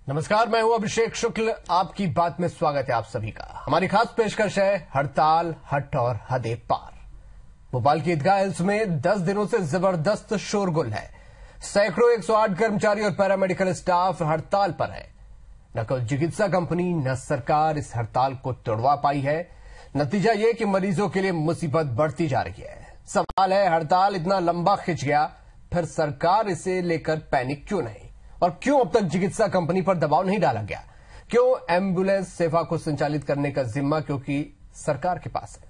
नमस्कार, मैं हूं अभिषेक शुक्ल। आपकी बात में स्वागत है आप सभी का। हमारी खास पेशकश है हड़ताल, हट और हदे पार। भोपाल की ईदगाह हिल्स में 10 दिनों से जबरदस्त शोरगुल है। सैकड़ों 108 कर्मचारी और पैरामेडिकल स्टाफ हड़ताल पर है। न कोई चिकित्सा कंपनी न सरकार इस हड़ताल को तोड़वा पाई है। नतीजा ये कि मरीजों के लिए मुसीबत बढ़ती जा रही है। सवाल है, हड़ताल इतना लंबा खिंच गया, फिर सरकार इसे लेकर पैनिक क्यों नहीं, और क्यों अब तक चिकित्सा कंपनी पर दबाव नहीं डाला गया? क्यों एम्बुलेंस सेवा को संचालित करने का जिम्मा क्योंकि सरकार के पास है?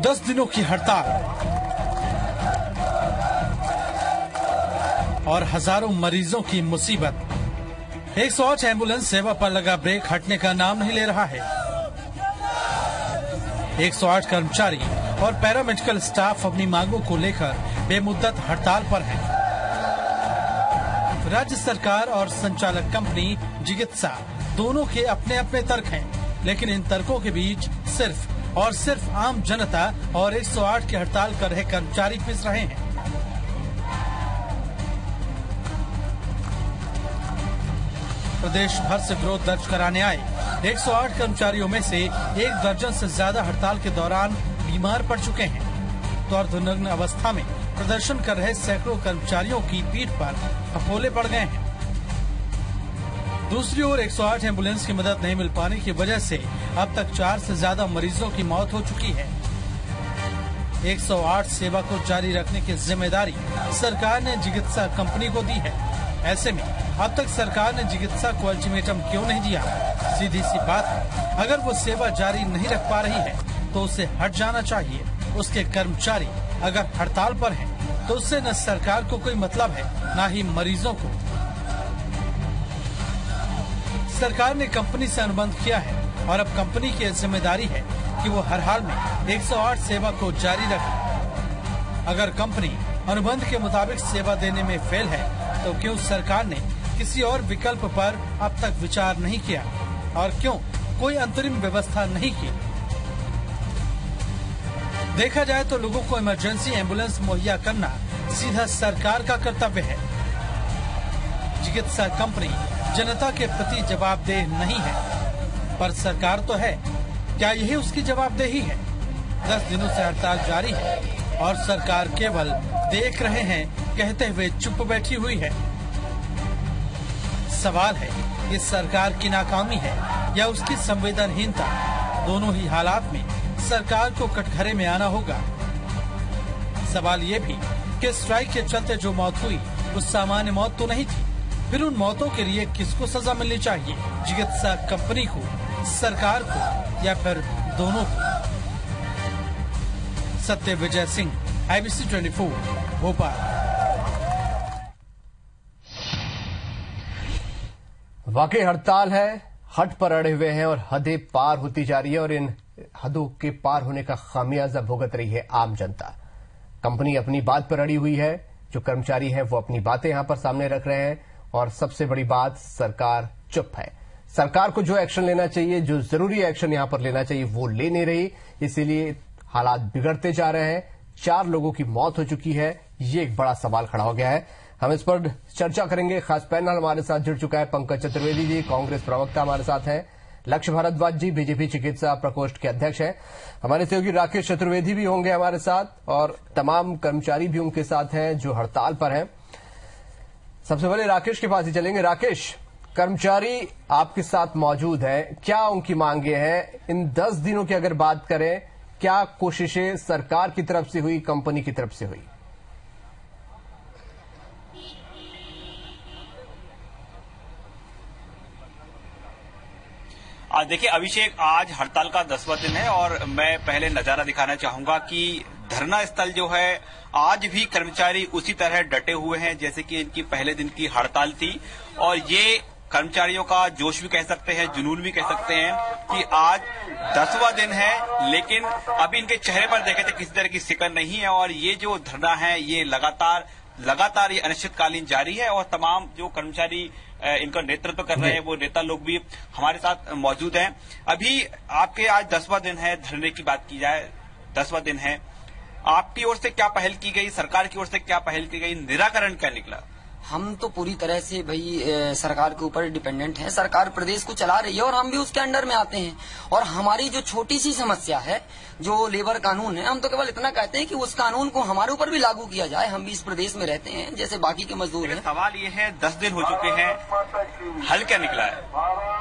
10 दिनों की हड़ताल और हजारों मरीजों की मुसीबत। 108 एम्बुलेंस सेवा पर लगा ब्रेक हटने का नाम नहीं ले रहा है। 108 कर्मचारी और पैरामेडिकल स्टाफ अपनी मांगों को लेकर बेमुद्दत हड़ताल पर हैं। राज्य सरकार और संचालक कंपनी चिकित्सा दोनों के अपने अपने तर्क हैं, लेकिन इन तर्कों के बीच सिर्फ और सिर्फ आम जनता और 108 की हड़ताल कर रहे कर्मचारी पिस रहे हैं। प्रदेश भर से विरोध दर्ज कराने आए 108 कर्मचारियों में से 1 दर्जन से ज्यादा हड़ताल के दौरान बीमार पड़ चुके हैं, तो अर्धनग्न अवस्था में प्रदर्शन कर रहे सैकड़ों कर्मचारियों की पीठ पर फफोले पड़ गए हैं। दूसरी ओर 108 एम्बुलेंस की मदद नहीं मिल पाने की वजह से अब तक 4 से ज्यादा मरीजों की मौत हो चुकी है। 108 सेवा को जारी रखने की जिम्मेदारी सरकार ने चिकित्सा कंपनी को दी है। ऐसे में अब तक सरकार ने चिकित्सा को अल्टीमेटम क्यों नहीं दिया? सीधी सी बात है, अगर वो सेवा जारी नहीं रख पा रही है तो उसे हट जाना चाहिए। उसके कर्मचारी अगर हड़ताल पर हैं, तो उससे न सरकार को कोई मतलब है, न ही मरीजों को। सरकार ने कंपनी से अनुबंध किया है और अब कंपनी की जिम्मेदारी है कि वो हर हाल में 108 सेवा को जारी रखे। अगर कंपनी अनुबंध के मुताबिक सेवा देने में फेल है, तो क्यों सरकार ने किसी और विकल्प पर अब तक विचार नहीं किया, और क्यों कोई अंतरिम व्यवस्था नहीं की? देखा जाए तो लोगों को इमरजेंसी एम्बुलेंस मुहैया करना सीधा सरकार का कर्तव्य है। चिकित्सा कंपनी जनता के प्रति जवाबदेह नहीं है, पर सरकार तो है। क्या यही उसकी जवाबदेही है? 10 दिनों से हड़ताल जारी है और सरकार केवल देख रहे हैं कहते हुए चुप बैठी हुई है। सवाल है, ये सरकार की नाकामी है या उसकी संवेदनहीनता? दोनों ही हालात में सरकार को कटघरे में आना होगा। सवाल ये भी कि स्ट्राइक के चलते जो मौत हुई वो सामान्य मौत तो नहीं थी। फिर उन मौतों के लिए किसको सजा मिलनी चाहिए? चिकित्सा कंपनी को, सरकार को, या फिर दोनों को? सत्य विजय सिंह, IBC 24, भोपाल। वाकई हड़ताल है, हट पर अड़े हुए हैं और हदें पार होती जा रही है, और इन हदों के पार होने का खामियाजा भुगत रही है आम जनता। कंपनी अपनी बात पर अड़ी हुई है, जो कर्मचारी हैं वो अपनी बातें यहां पर सामने रख रहे हैं, और सबसे बड़ी बात, सरकार चुप है। सरकार को जो एक्शन लेना चाहिए, जो जरूरी एक्शन यहां पर लेना चाहिए, वो ले नहीं रही। इसीलिए हालात बिगड़ते जा रहे हैं। 4 लोगों की मौत हो चुकी है। ये एक बड़ा सवाल खड़ा हो गया है। हम इस पर चर्चा करेंगे। खास पैनल हमारे साथ जुड़ चुका है। पंकज चतुर्वेदी जी, कांग्रेस प्रवक्ता, हमारे साथ हैं। लक्ष्य भारद्वाज जी, बीजेपी चिकित्सा प्रकोष्ठ के अध्यक्ष हैं। हमारे सहयोगी राकेश चतुर्वेदी भी होंगे हमारे साथ, और तमाम कर्मचारी भी उनके साथ हैं जो हड़ताल पर हैं। सबसे पहले राकेश के पास ही चलेंगे। राकेश, कर्मचारी आपके साथ मौजूद हैं, क्या उनकी मांगे हैं? इन 10 दिनों की अगर बात करें, क्या कोशिशें सरकार की तरफ से हुई, कंपनी की तरफ से हुई? देखिए अभिषेक, आज हड़ताल का 10वां दिन है और मैं पहले नजारा दिखाना चाहूंगा कि धरना स्थल जो है, आज भी कर्मचारी उसी तरह डटे हुए हैं जैसे कि इनकी पहले दिन की हड़ताल थी। और ये कर्मचारियों का जोश भी कह सकते हैं, जुनून भी कह सकते हैं कि आज 10वां दिन है, लेकिन अभी इनके चेहरे पर देखे तो किसी तरह की शिकन नहीं है। और ये जो धरना है, ये लगातार ये अनिश्चितकालीन जारी है, और तमाम जो कर्मचारी इनका नेतृत्व कर रहे हैं वो नेता लोग भी हमारे साथ मौजूद हैं। अभी आपके आज 10वां दिन है, धरने की बात की जाए 10वां दिन है, आपकी ओर से क्या पहल की गई, सरकार की ओर से क्या पहल की गई, निराकरण क्या निकला? हम तो पूरी तरह से भाई सरकार के ऊपर डिपेंडेंट हैं। सरकार प्रदेश को चला रही है और हम भी उसके अंडर में आते हैं। और हमारी जो छोटी सी समस्या है, जो लेबर कानून है, हम तो केवल इतना कहते हैं कि उस कानून को हमारे ऊपर भी लागू किया जाए। हम भी इस प्रदेश में रहते हैं जैसे बाकी के मजदूर हैं। सवाल ये है, 10 दिन हो चुके हैं, हल क्या निकला है?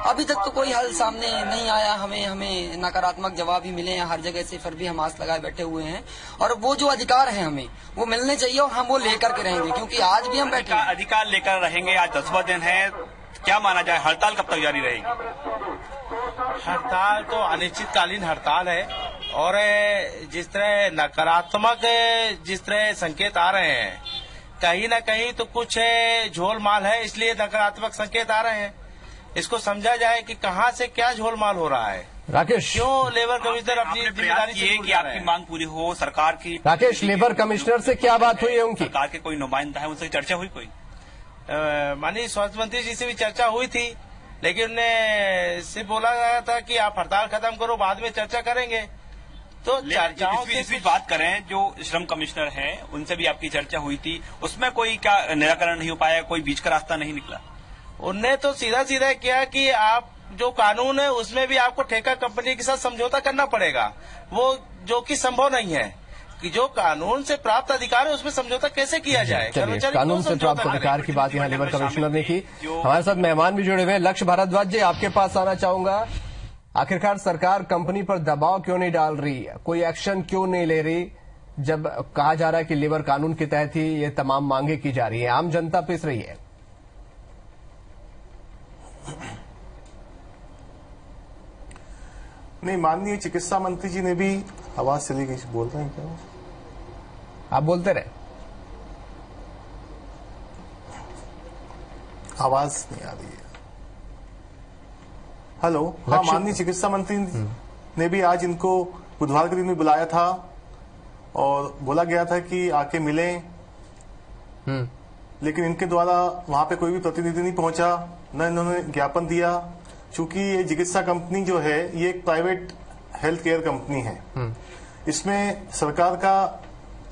अभी तक तो कोई हल सामने नहीं आया। हमें नकारात्मक जवाब ही मिले हैं हर जगह से। फिर भी हम आस लगाए बैठे हुए हैं और वो जो अधिकार है हमें वो मिलने चाहिए और हम वो लेकर के रहेंगे, क्योंकि आज भी हम बैठे हैं। अधिकार लेकर रहेंगे। आज 10वां दिन है, क्या माना जाए, हड़ताल कब तक जारी रहेगी? हड़ताल तो अनिश्चितकालीन हड़ताल है और जिस तरह नकारात्मक जिस तरह संकेत आ रहे हैं, कहीं न कहीं तो कुछ झोलमाल है, इसलिए नकारात्मक संकेत आ रहे हैं। इसको समझा जाए कि कहां से क्या झोलमाल हो रहा है। राकेश, क्यों लेबर कमिश्नर अपनी जिम्मेदारी से कि आपकी मांग पूरी हो, सरकार की। राकेश, लेबर कमिश्नर से क्या बात हुई है उनकी? सरकार के कोई नुमाइंदा है, उनसे चर्चा हुई कोई? माननीय स्वास्थ्य मंत्री जी से भी चर्चा हुई थी, लेकिन उन्हें सिर्फ बोला गया था कि आप हड़ताल खत्म करो, बाद में चर्चा करेंगे। तो चर्चाओं की इस बीच बात करें, जो श्रम कमिश्नर हैं उनसे भी आपकी चर्चा हुई थी, उसमें कोई क्या निराकरण नहीं हो पाया, कोई बीच का रास्ता नहीं निकला? उनने तो सीधा सीधा किया कि आप जो कानून है उसमें भी आपको ठेका कंपनी के साथ समझौता करना पड़ेगा, वो जो कि संभव नहीं है कि जो कानून से प्राप्त अधिकार है उसमें समझौता कैसे किया जाए। कानून से प्राप्त अधिकार की बात यहाँ लेबर कमिश्नर ने की। हमारे साथ मेहमान भी जुड़े हुए हैं। लक्ष्य भारद्वाज जी, आपके पास आना चाहूंगा। आखिरकार सरकार कंपनी पर दबाव क्यों नहीं डाल रही, कोई एक्शन क्यों नहीं ले रही, जब कहा जा रहा है कि लेबर कानून के तहत ही ये तमाम मांगे की जा रही है, आम जनता पिस रही है? नहीं, माननीय चिकित्सा मंत्री जी ने भी, आवाज चली गई, बोल रहे हैं क्या? आप बोलते रहे, आवाज नहीं आ रही है। हेलो, हाँ, माननीय चिकित्सा मंत्री ने भी आज इनको बुधवार के दिन भी बुलाया था और बोला गया था कि आके मिलें, लेकिन इनके द्वारा वहां पे कोई भी प्रतिनिधि नहीं पहुंचा, न इन्होंने ज्ञापन दिया। चूंकि ये चिकित्सा कंपनी जो है ये एक प्राइवेट हेल्थ केयर कंपनी है, इसमें सरकार का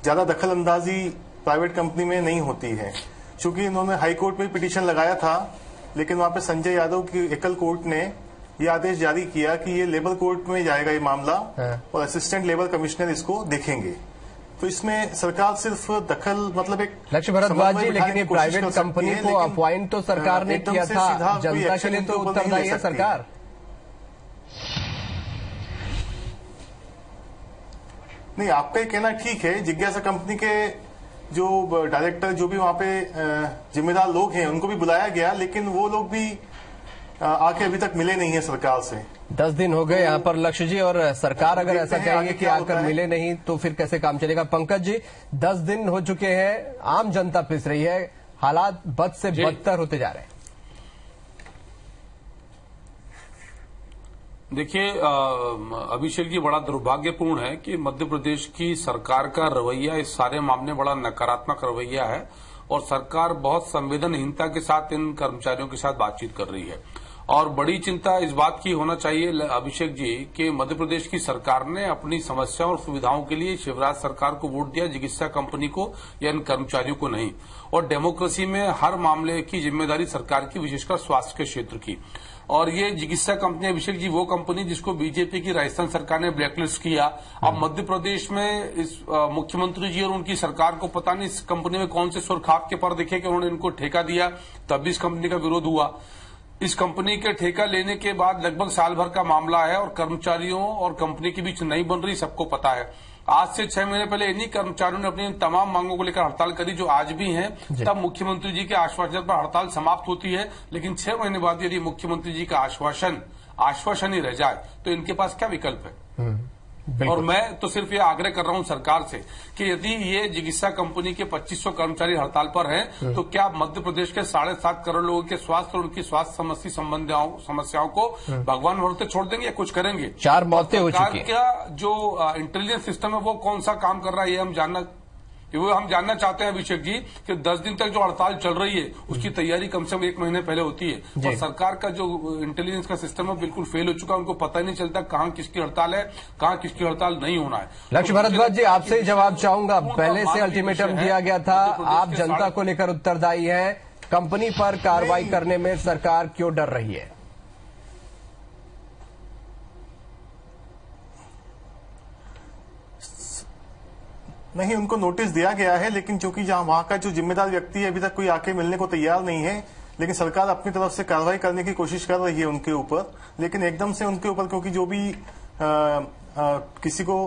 ज्यादा दखल अंदाजी प्राइवेट कंपनी में नहीं होती है। चूंकि इन्होंने हाई कोर्ट में पिटीशन लगाया था, लेकिन वहां पे संजय यादव की एकल कोर्ट ने ये आदेश जारी किया कि ये लेबर कोर्ट में जाएगा ये मामला और असिस्टेंट लेबर कमिश्नर इसको देखेंगे। तो इसमें सरकार सिर्फ दखल, मतलब एक लक्ष्य भारद्वाज जी, लेकिन ये प्राइवेट कंपनी को अपॉइंट तो सरकार ने किया था, जनता के लिए तो उत्तरदायी है सरकार। नहीं, आपका ये कहना ठीक है। जिज्ञासा कंपनी के जो डायरेक्टर, जो भी वहां पे जिम्मेदार लोग हैं, उनको भी बुलाया गया, लेकिन वो लोग भी आके अभी तक मिले नहीं है सरकार से। 10 दिन हो गए यहाँ पर लक्ष्य जी, और सरकार अगर ऐसा कहेंगे कि आकर मिले नहीं तो फिर कैसे काम चलेगा? पंकज जी, 10 दिन हो चुके हैं, आम जनता पिस रही है, हालात बद से बदतर होते जा रहे हैं। देखिए अभिषेक जी, बड़ा दुर्भाग्यपूर्ण है कि मध्य प्रदेश की सरकार का रवैया इस सारे मामले में बड़ा नकारात्मक रवैया है और सरकार बहुत संवेदनहीनता के साथ इन कर्मचारियों के साथ बातचीत कर रही है। और बड़ी चिंता इस बात की होना चाहिए अभिषेक जी कि मध्य प्रदेश की सरकार ने अपनी समस्याओं और सुविधाओं के लिए शिवराज सरकार को वोट दिया, चिकित्सा कंपनी को या इन कर्मचारियों को नहीं। और डेमोक्रेसी में हर मामले की जिम्मेदारी सरकार की, विशेषकर स्वास्थ्य के क्षेत्र की। और ये चिकित्सा कंपनी अभिषेक जी वो कंपनी जिसको बीजेपी की राजस्थान सरकार ने ब्लैकलिस्ट किया। अब मध्य प्रदेश में इस मुख्यमंत्री जी और उनकी सरकार को पता नहीं इस कंपनी में कौन से सुरखाब के पर दिखे कि उन्होंने इनको ठेका दिया, तब भी इस कंपनी का विरोध हुआ। इस कंपनी के ठेका लेने के बाद लगभग साल भर का मामला है और कर्मचारियों और कंपनी के बीच नहीं बन रही, सबको पता है। आज से 6 महीने पहले इन्हीं कर्मचारियों ने अपनी तमाम मांगों को लेकर हड़ताल करी जो आज भी हैं। तब मुख्यमंत्री जी के आश्वासन पर हड़ताल समाप्त होती है, लेकिन 6 महीने बाद यदि मुख्यमंत्री जी का आश्वासन ही रह जाए तो इनके पास क्या विकल्प है? और मैं तो सिर्फ ये आग्रह कर रहा हूं सरकार से कि यदि ये चिकित्सा कंपनी के 2500 कर्मचारी हड़ताल पर हैं, तो क्या मध्य प्रदेश के 7.5 करोड़ लोगों के स्वास्थ्य और उनकी स्वास्थ्य संबंधी समस्याओं को भगवान भरोसे छोड़ देंगे या कुछ करेंगे? 4 मौतें हो चुकी हैं। सरकार का जो इंटेलिजेंस सिस्टम है वो कौन सा काम कर रहा है, ये हम जानना वो हम जानना चाहते हैं अभिषेक जी कि 10 दिन तक जो हड़ताल चल रही है उसकी तैयारी कम से कम 1 महीने पहले होती है और सरकार का जो इंटेलिजेंस का सिस्टम है बिल्कुल फेल हो चुका है। उनको पता ही नहीं चलता कहाँ किसकी हड़ताल है, कहाँ किसकी हड़ताल नहीं होना है। लक्ष्य भारद्वाज जी, आपसे ही जवाब चाहूंगा। पहले से अल्टीमेटम दिया गया था, आप जनता को लेकर उत्तरदायी हैं, कंपनी पर कार्रवाई करने में सरकार क्यों डर रही है? नहीं, उनको नोटिस दिया गया है, लेकिन चूंकि जहां वहां का जो जिम्मेदार व्यक्ति है अभी तक कोई आके मिलने को तैयार नहीं है, लेकिन सरकार अपनी तरफ से कार्रवाई करने की कोशिश कर रही है उनके ऊपर। लेकिन एकदम से उनके ऊपर, क्योंकि जो भी किसी को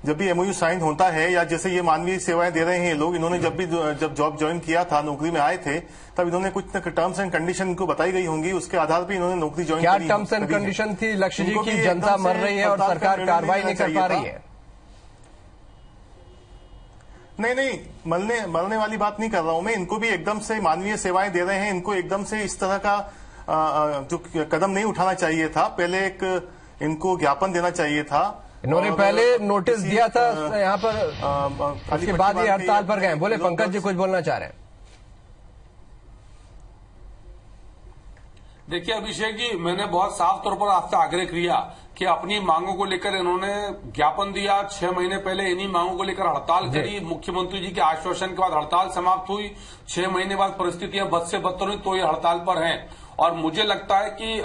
जब भी एमओयू साइन होता है या जैसे ये मानवीय सेवाएं दे रहे हैं लोग, इन्होंने जब जॉब ज्वाइन किया था, नौकरी में आए थे, तब इन्होंने कुछ टर्म्स एंड कंडीशन इनको बताई गई होंगी, उसके आधार पर इन्होंने नौकरी ज्वाइन की। क्या टर्म्स एंड कंडीशन थी लक्ष्य जी की जनता मर रही है और सरकार कार्रवाई नहीं कर पा रही है? नहीं, मरने वाली बात नहीं कर रहा हूं मैं। इनको भी एकदम से मानवीय सेवाएं दे रहे हैं, इनको एकदम से इस तरह का जो कदम नहीं उठाना चाहिए था। पहले एक इनको ज्ञापन देना चाहिए था। इन्होंने पहले नोटिस दिया था यहाँ पर, उसके बाद ये हड़ताल पर गए। बोले पंकज जी कुछ बोलना चाह रहे हैं। देखिए अभिषेक जी, मैंने बहुत साफ तौर पर आपसे आग्रह किया कि अपनी मांगों को लेकर इन्होंने ज्ञापन दिया। 6 महीने पहले इन्हीं मांगों को लेकर हड़ताल करी। मुख्यमंत्री जी के आश्वासन के बाद हड़ताल समाप्त हुई। 6 महीने बाद परिस्थितियां बद से बदतर हुई तो ये हड़ताल पर हैं। और मुझे लगता है कि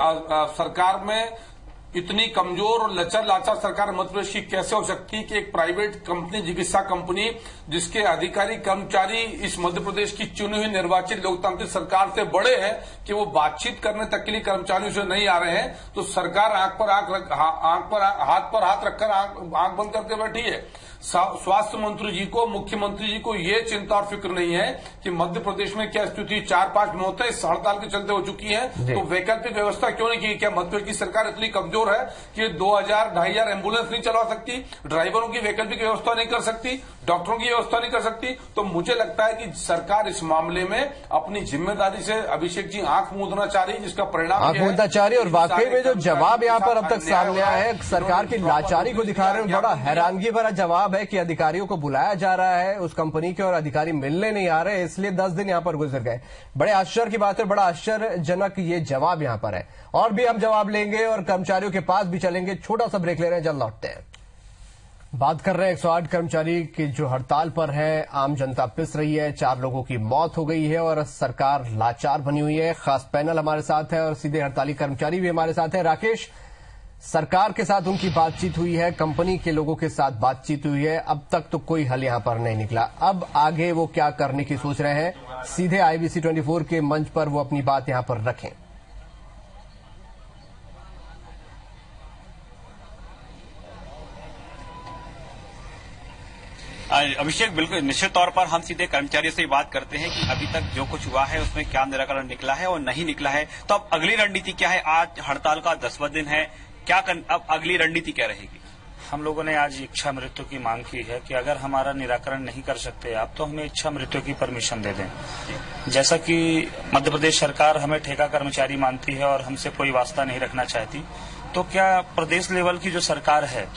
सरकार में इतनी कमजोर और लाचार सरकार मध्य प्रदेश की कैसे हो सकती है कि एक प्राइवेट कंपनी, चिकित्सा कंपनी, जिसके अधिकारी कर्मचारी इस मध्य प्रदेश की चुनी हुई निर्वाचित लोकतांत्रिक सरकार से बड़े हैं, कि वो बातचीत करने तक के लिए कर्मचारियों से नहीं आ रहे हैं, तो सरकार हाथ पर हाथ रखकर आंख बंद करके बैठी है। स्वास्थ्य मंत्री जी को, मुख्यमंत्री जी को ये चिंता और फिक्र नहीं है कि मध्य प्रदेश में क्या स्थिति, 4-5 मौतें इस हड़ताल के चलते हो चुकी हैं, तो वैकल्पिक व्यवस्था क्यों नहीं की? क्या मध्य प्रदेश की सरकार इतनी कमजोर है कि 2,000-2,500 एम्बुलेंस नहीं चला सकती, ड्राइवरों की वैकल्पिक व्यवस्था नहीं कर सकती, डॉक्टरों की व्यवस्था नहीं कर सकती? तो मुझे लगता है कि सरकार इस मामले में अपनी जिम्मेदारी से अभिषेक जी आंख मूंदना चाह रही है, जिसका परिणाम आंख मूंदना चाह रही है। और वाकई में जो जवाब यहाँ पर अब तक सामने आया है, सरकार की लाचारी को दिखा रहे हैं। बड़ा हैरानगी भरा जवाब है कि अधिकारियों को बुलाया जा रहा है उस कंपनी के और अधिकारी मिलने नहीं आ रहे, इसलिए 10 दिन यहां पर गुजर गए। बड़े आश्चर्य की बात है, बड़ा आश्चर्यजनक ये जवाब यहां पर है। और भी हम जवाब लेंगे और कर्मचारियों के पास भी चलेंगे। छोटा सा ब्रेक ले रहे हैं, जल्द लौटते हैं। बात कर रहे हैं 108 कर्मचारी की जो हड़ताल पर है। आम जनता पिस रही है, 4 लोगों की मौत हो गई है और सरकार लाचार बनी हुई है। खास पैनल हमारे साथ है और सीधे हड़ताली कर्मचारी भी हमारे साथ है। राकेश, सरकार के साथ उनकी बातचीत हुई है, कंपनी के लोगों के साथ बातचीत हुई है, अब तक तो कोई हल यहां पर नहीं निकला। अब आगे वो क्या करने की सोच रहे हैं? सीधे IBC 24 के मंच पर वो अपनी बात यहां पर रखें। अभिषेक, बिल्कुल निश्चित तौर पर हम सीधे कर्मचारियों से बात करते हैं कि अभी तक जो कुछ हुआ है उसमें क्या निराकरण निकला है और नहीं निकला है। तो अब अगली रणनीति क्या है? आज हड़ताल का 10वां दिन है, अब अगली रणनीति क्या रहेगी? हम लोगों ने आज इच्छा मृत्यु की मांग की है कि अगर हमारा निराकरण नहीं कर सकते आप, तो हमें इच्छा मृत्यु की परमिशन दे दें। जैसा कि मध्य प्रदेश सरकार हमें ठेका कर्मचारी मानती है और हमसे कोई वास्ता नहीं रखना चाहती, तो क्या प्रदेश लेवल की जो सरकार है,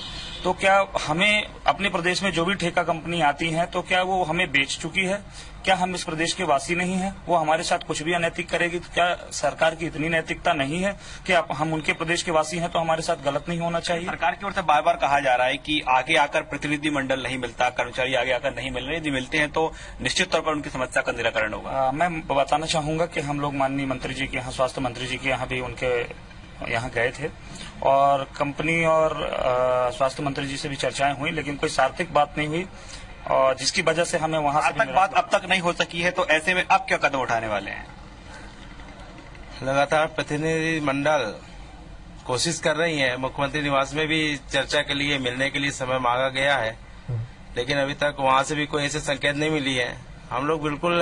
तो क्या हमें अपने प्रदेश में जो भी ठेका कंपनी आती हैं, तो क्या वो हमें बेच चुकी है? क्या हम इस प्रदेश के वासी नहीं हैं? वो हमारे साथ कुछ भी अनैतिक करेगी तो क्या सरकार की इतनी नैतिकता नहीं है कि हम उनके प्रदेश के वासी हैं तो हमारे साथ गलत नहीं होना चाहिए? सरकार की ओर से बार बार कहा जा रहा है कि आगे आकर प्रतिनिधि मंडल नहीं मिलता, कर्मचारी आगे आकर नहीं मिल रहे। यदि मिलते हैं तो निश्चित तौर पर उनकी समस्या का निराकरण होगा। मैं बताना चाहूंगा कि हम लोग माननीय मंत्री जी के यहाँ, स्वास्थ्य मंत्री जी के यहाँ भी उनके यहाँ गए थे और कंपनी और स्वास्थ्य मंत्री जी से भी चर्चाएं हुई, लेकिन कोई सार्थक बात नहीं हुई और जिसकी वजह से हमें वहां से बात अब तक नहीं हो सकी है। तो ऐसे में अब क्या कदम उठाने वाले हैं? लगातार प्रतिनिधि मंडल कोशिश कर रही है। मुख्यमंत्री निवास में भी चर्चा के लिए, मिलने के लिए समय मांगा गया है, लेकिन अभी तक वहां से भी कोई ऐसे संकेत नहीं मिली है। हम लोग बिल्कुल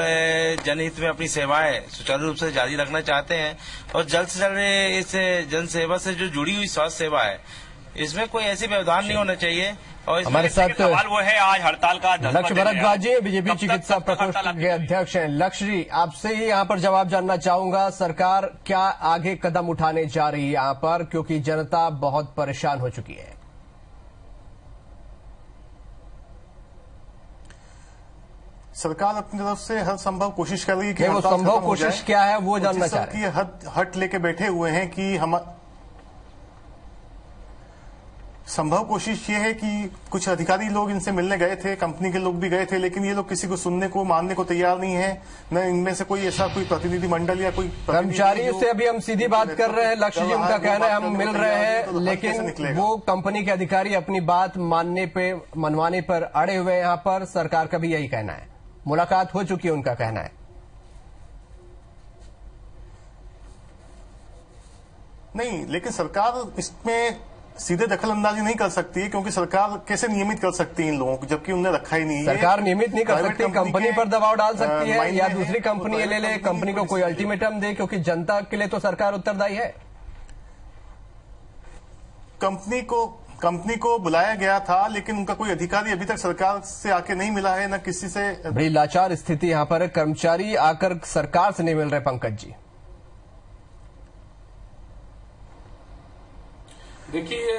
जनहित में अपनी सेवाएं सुचारू रूप से जारी रखना चाहते हैं और जल्द से जल्द इस जन सेवा से जो जुड़ी हुई स्वास्थ्य सेवा है, इसमें कोई ऐसी व्यवधान नहीं होना चाहिए। और हमारे साथ सवाल वो है, आज हड़ताल का लक्ष्य भारद्वाज जी बीजेपी चिकित्सा प्रकोष्ठ के अध्यक्ष हैं। लक्ष्य जी, आपसे ही यहाँ पर जवाब जानना चाहूंगा, सरकार क्या आगे कदम उठाने जा रही है यहाँ पर, क्योंकि जनता बहुत परेशान हो चुकी है? सरकार अपनी तरफ से हर संभव कोशिश कर रही है कि वो हड़ताल संभव खत्म हो कोशिश जाए। क्या है वो जानना चाह रहे हैं। हट लेके बैठे हुए हैं कि हम संभव कोशिश ये है कि कुछ अधिकारी लोग इनसे मिलने गए थे, कंपनी के लोग भी गए थे, लेकिन ये लोग किसी को सुनने को मानने को तैयार नहीं है। न इनमें से कोई ऐसा कोई प्रतिनिधिमंडल या कोई कर्मचारी से अभी हम सीधी बात कर रहे हैं। लक्ष्य जी उनका कहना है हम मिल रहे हैं, लेकिन वो कंपनी के अधिकारी अपनी बात मनवाने पर अड़े हुए हैं। यहाँ पर सरकार का भी यही कहना है। मुलाकात हो चुकी है, उनका कहना है। नहीं, लेकिन सरकार इसमें सीधे दखल अंदाजी नहीं कर सकती है, क्योंकि सरकार कैसे नियमित कर सकती है इन लोगों को, जबकि उन्हें रखा ही नहीं है। सरकार नियमित नहीं कर सकती, कंपनी पर दबाव डाल सकती है या दूसरी कंपनी ले ले, कंपनी को कोई अल्टीमेटम दे, क्योंकि जनता के लिए तो सरकार उत्तरदायी है। कंपनी को बुलाया गया था, लेकिन उनका कोई अधिकारी अभी तक सरकार से आके नहीं मिला है, न किसी से। बड़ी लाचार स्थिति यहाँ पर, कर्मचारी आकर सरकार से नहीं मिल रहे। पंकज जी देखिए,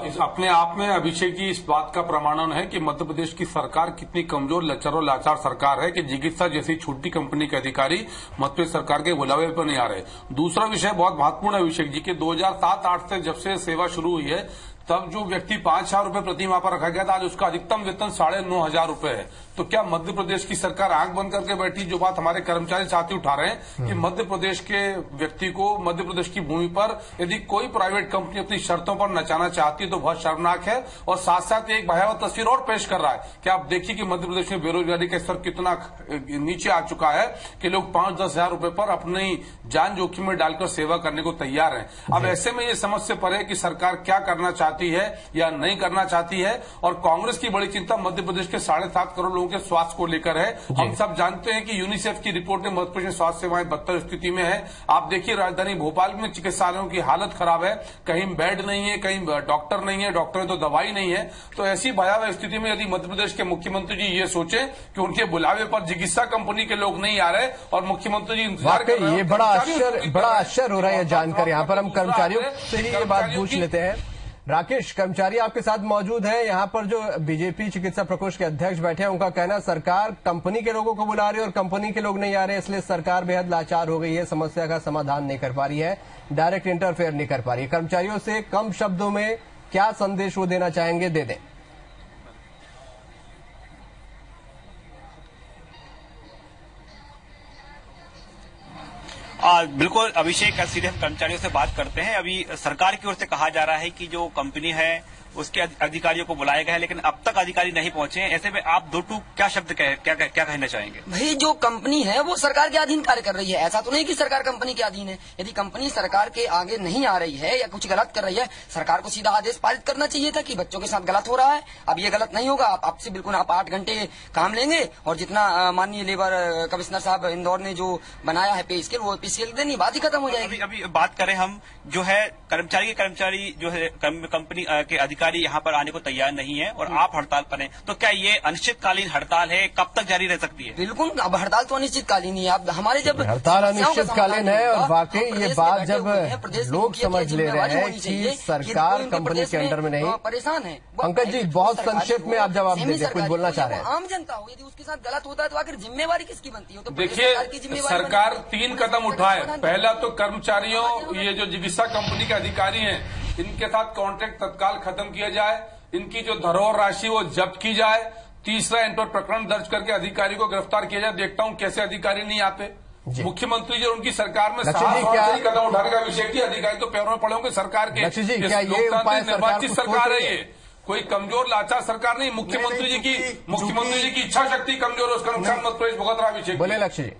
इस अपने आप में अभिषेक जी इस बात का प्रमाणन है कि मध्य प्रदेश की सरकार कितनी कमजोर, लचर और लाचार सरकार है कि चिकित्सा जैसी छोटी कंपनी के अधिकारी मध्य प्रदेश सरकार के बुलावे पर नहीं आ रहे। दूसरा विषय बहुत महत्वपूर्ण है अभिषेक जी कि 2007-8 से जब से सेवा शुरू हुई है, तब जो व्यक्ति 5,000 रुपए प्रति माह पर रखा गया था, आज उसका अधिकतम वेतन 9,500 रुपए है। तो क्या मध्य प्रदेश की सरकार आंख बंद करके बैठी? जो बात हमारे कर्मचारी साथी उठा रहे हैं कि मध्य प्रदेश के व्यक्ति को मध्य प्रदेश की भूमि पर यदि कोई प्राइवेट कंपनी अपनी शर्तों पर नचाना चाहती है तो बहुत शर्मनाक है। और साथ साथ एक भयावह तस्वीर और पेश कर रहा है कि आप देखिए कि मध्य प्रदेश में बेरोजगारी का स्तर कितना नीचे आ चुका है कि लोग 5-10 हजार रुपए पर अपनी जान जोखिम में डालकर सेवा करने को तैयार हैं। अब ऐसे में ये समझ से परे कि सरकार क्या करना चाहती है या नहीं करना चाहती है। और कांग्रेस की बड़ी चिंता मध्य प्रदेश के 7.5 करोड़ लोगों के स्वास्थ्य को लेकर है। हम सब जानते हैं कि यूनिसेफ की रिपोर्ट में मध्य प्रदेश में स्वास्थ्य सेवाएं बदतर स्थिति में है। आप देखिए राजधानी भोपाल में चिकित्सालयों की हालत खराब है, कहीं बेड नहीं है, कहीं डॉक्टर नहीं है, डॉक्टर है तो दवाई नहीं है। तो ऐसी भयावह स्थिति में यदि मध्य प्रदेश के मुख्यमंत्री जी ये सोचे कि उनके बुलावे पर चिकित्सा कंपनी के लोग नहीं आ रहे और मुख्यमंत्री जी इंतजार कर रहे हैं, ये बड़ा आश्चर्य हो रहा है जानकर। यहाँ पर हम कर्मचारियों से ही ये बात पूछ लेते हैं। राकेश, कर्मचारी आपके साथ मौजूद हैं। यहाँ पर जो बीजेपी चिकित्सा प्रकोष्ठ के अध्यक्ष बैठे हैं, उनका कहना सरकार कंपनी के लोगों को बुला रही है और कंपनी के लोग नहीं आ रहे, इसलिए सरकार बेहद लाचार हो गई है, समस्या का समाधान नहीं कर पा रही है, डायरेक्ट इंटरफेयर नहीं कर पा रही है। कर्मचारियों से कम शब्दों में क्या संदेश वो देना चाहेंगे, दे दें। बिल्कुल अभिषेक, सीधे हम कर्मचारियों से बात करते हैं। अभी सरकार की ओर से कहा जा रहा है कि जो कंपनी है उसके अधिकारियों को बुलाया गया है, लेकिन अब तक अधिकारी नहीं पहुंचे हैं। ऐसे में आप दो क्या शब्द क्या कहना चाहेंगे? भाई, जो कंपनी है वो सरकार के अधीन कार्य कर रही है। ऐसा तो नहीं कि सरकार कंपनी के अधीन है। यदि कंपनी सरकार के आगे नहीं आ रही है या कुछ गलत कर रही है, सरकार को सीधा आदेश पारित करना चाहिए था कि बच्चों के साथ गलत हो रहा है, अब ये गलत नहीं होगा, आपसे बिल्कुल आप 8 घंटे काम लेंगे और जितना माननीय लेबर कमिश्नर साहब इंदौर ने जो बनाया है पे स्केल, वो पे स्केल देनी, बात ही खत्म हो जाएगी। अभी बात करें हम, जो है कर्मचारी जो है कंपनी के अधिकारी यहाँ पर आने को तैयार नहीं है और आप हड़ताल पर हैं, तो क्या ये अनिश्चितकालीन हड़ताल है? कब तक जारी रह सकती है? बिल्कुल, अब हड़ताल तो अनिश्चितकालीन ही है। अब हमारे जब हड़ताल अनिश्चितकालीन है और वाकई ये बात जब लोग समझ ले रहे हैं कि सरकार कंपनी के अंडर में नहीं, परेशान है। पंकज जी, बहुत संक्षेप में आप जवाब दीजिए, कुछ बोलना चाह रहे हैं। आम जनता हो, यदि उसके साथ गलत होता है तो आखिर जिम्मेवारी किसकी बनती है? तो देखिए, सरकार 3 कदम उठाए। पहला तो कर्मचारियों, ये जो चिकित्सा कंपनी के अधिकारी हैं, इनके साथ कॉन्ट्रैक्ट तत्काल खत्म किया जाए, इनकी जो धरोहर राशि वो जब्त की जाए। तीसरा, इन पर प्रकरण दर्ज करके अधिकारी को गिरफ्तार किया जाए। देखता हूं कैसे अधिकारी नहीं आते। मुख्यमंत्री जी और उनकी सरकार में साहस कदम उठाने का विषय की, अधिकारी तो पैरों में पड़े होंगे सरकार के। लोकतांत्रिक निर्वाचित सरकार है ये, कोई कमजोर लाचार सरकार नहीं। मुख्यमंत्री जी की इच्छा शक्ति कमजोर है, उसका नुकसान मध्य प्रदेश भुगत रहा विषय। बोले लक्ष्य जी,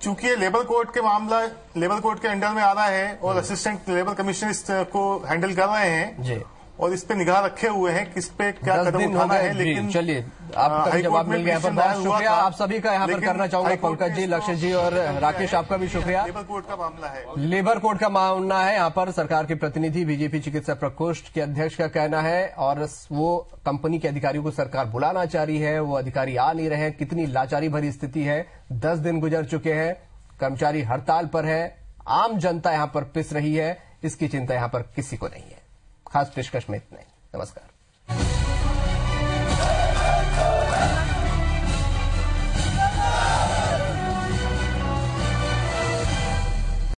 चूंकि ये लेबर कोर्ट के मामला लेबर कोर्ट के अंडर में आ रहा है और असिस्टेंट लेबर कमिश्नर को हैंडल कर रहे हैं जी, और इस पे निगाह रखे हुए हैं किस पे क्या कदम उठाना है। लेकिन चलिए, आपका जवाब मिल गया। बहुत शुक्रिया आप सभी का यहाँ पर करना चाहूंगा। पंकज जी, लक्ष्य जी और राकेश, आपका भी शुक्रिया। लेबर कोर्ट का मामला है, लेबर कोर्ट का मामला है। यहाँ पर सरकार के प्रतिनिधि बीजेपी चिकित्सा प्रकोष्ठ के अध्यक्ष का कहना है और वो कंपनी के अधिकारियों को सरकार बुलाना चाह रही है, वो अधिकारी आ नहीं रहे हैं। कितनी लाचारी भरी स्थिति है। 10 दिन गुजर चुके हैं, कर्मचारी हड़ताल पर है, आम जनता यहाँ पर पिस रही है। इसकी चिंता यहाँ पर किसी को नहीं है। खास पेशकश में इतना ही। नमस्कार।